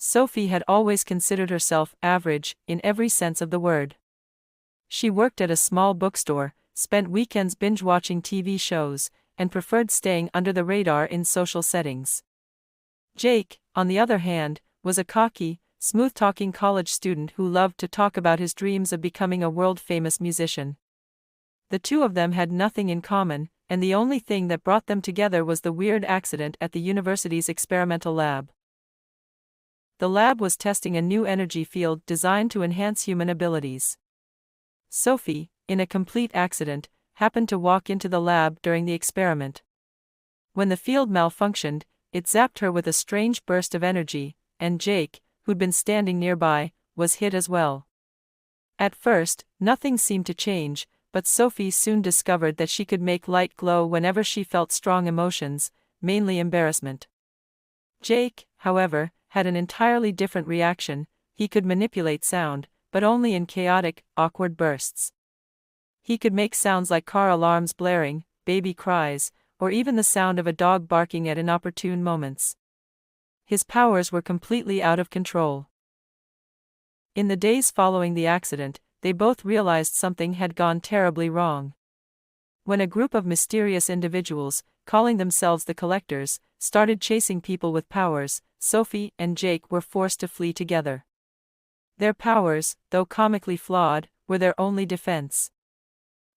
Sophie had always considered herself average, in every sense of the word. She worked at a small bookstore, spent weekends binge-watching TV shows, and preferred staying under the radar in social settings. Jake, on the other hand, was a cocky, smooth-talking college student who loved to talk about his dreams of becoming a world-famous musician. The two of them had nothing in common, and the only thing that brought them together was the weird accident at the university's experimental lab. The lab was testing a new energy field designed to enhance human abilities. Sophie, in a complete accident, happened to walk into the lab during the experiment. When the field malfunctioned, it zapped her with a strange burst of energy, and Jake, who'd been standing nearby, was hit as well. At first, nothing seemed to change, but Sophie soon discovered that she could make light glow whenever she felt strong emotions, mainly embarrassment. Jake, however, had an entirely different reaction. He could manipulate sound, but only in chaotic, awkward bursts. He could make sounds like car alarms blaring, baby cries, or even the sound of a dog barking at inopportune moments. His powers were completely out of control. In the days following the accident, they both realized something had gone terribly wrong. When a group of mysterious individuals, calling themselves the Collectors, started chasing people with powers, Sophie and Jake were forced to flee together. Their powers, though comically flawed, were their only defense.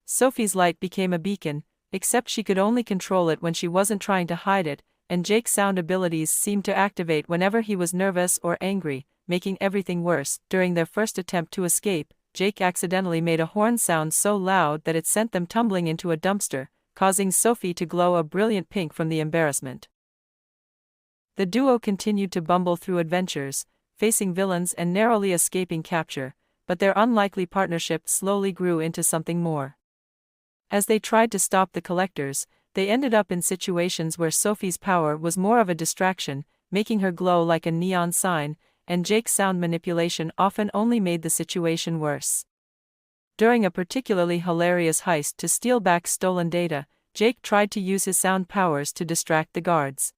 Sophie's light became a beacon, except she could only control it when she wasn't trying to hide it, and Jake's sound abilities seemed to activate whenever he was nervous or angry, making everything worse. During their first attempt to escape, Jake accidentally made a horn sound so loud that it sent them tumbling into a dumpster, causing Sophie to glow a brilliant pink from the embarrassment. The duo continued to bumble through adventures, facing villains and narrowly escaping capture, but their unlikely partnership slowly grew into something more. As they tried to stop the Collectors, they ended up in situations where Sophie's power was more of a distraction, making her glow like a neon sign, and Jake's sound manipulation often only made the situation worse. During a particularly hilarious heist to steal back stolen data, Jake tried to use his sound powers to distract the guards.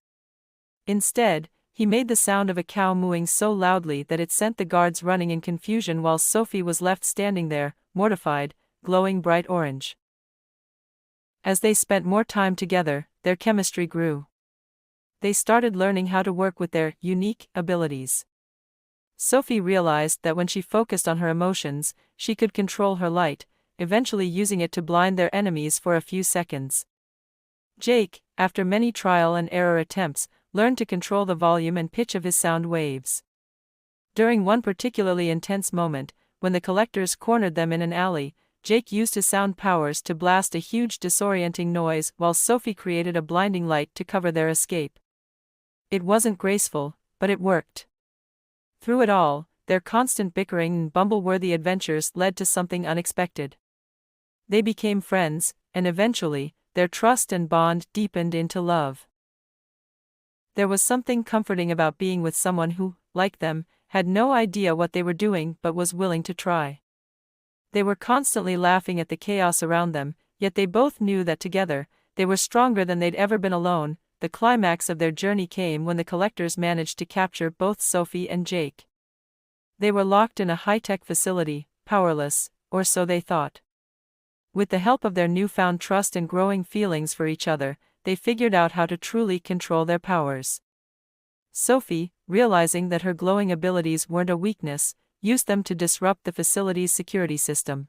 Instead, he made the sound of a cow mooing so loudly that it sent the guards running in confusion while Sophie was left standing there, mortified, glowing bright orange. As they spent more time together, their chemistry grew. They started learning how to work with their unique abilities. Sophie realized that when she focused on her emotions, she could control her light, eventually using it to blind their enemies for a few seconds. Jake, after many trial and error attempts, learned to control the volume and pitch of his sound waves. During one particularly intense moment, when the Collectors cornered them in an alley, Jake used his sound powers to blast a huge disorienting noise while Sophie created a blinding light to cover their escape. It wasn't graceful, but it worked. Through it all, their constant bickering and bumble-worthy adventures led to something unexpected. They became friends, and eventually, their trust and bond deepened into love. There was something comforting about being with someone who, like them, had no idea what they were doing but was willing to try. They were constantly laughing at the chaos around them, yet they both knew that together, they were stronger than they'd ever been alone. The climax of their journey came when the Collectors managed to capture both Sophie and Jake. They were locked in a high-tech facility, powerless, or so they thought. With the help of their newfound trust and growing feelings for each other, they figured out how to truly control their powers. Sophie, realizing that her glowing abilities weren't a weakness, used them to disrupt the facility's security system.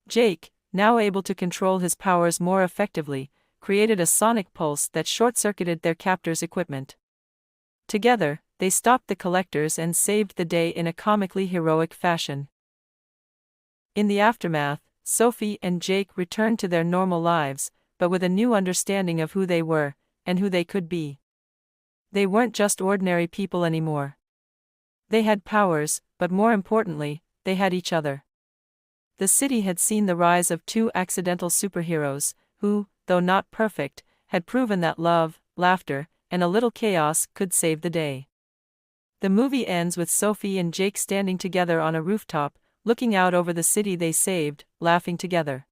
Jake, now able to control his powers more effectively, created a sonic pulse that short-circuited their captors' equipment. Together, they stopped the Collectors and saved the day in a comically heroic fashion. In the aftermath, Sophie and Jake returned to their normal lives, but with a new understanding of who they were, and who they could be. They weren't just ordinary people anymore. They had powers, but more importantly, they had each other. The city had seen the rise of two accidental superheroes, who, though not perfect, had proven that love, laughter, and a little chaos could save the day. The movie ends with Sophie and Jake standing together on a rooftop, looking out over the city they saved, laughing together.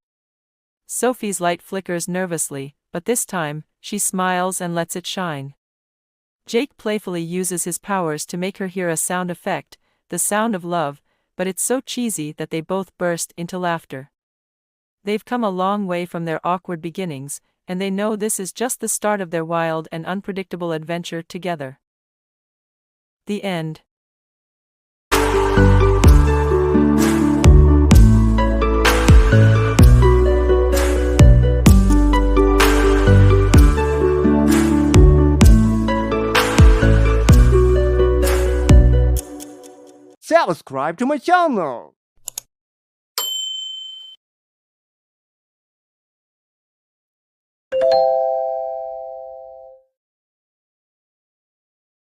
Sophie's light flickers nervously, but this time, she smiles and lets it shine. Jake playfully uses his powers to make her hear a sound effect, the sound of love, but it's so cheesy that they both burst into laughter. They've come a long way from their awkward beginnings, and they know this is just the start of their wild and unpredictable adventure together. The end. Subscribe to my channel.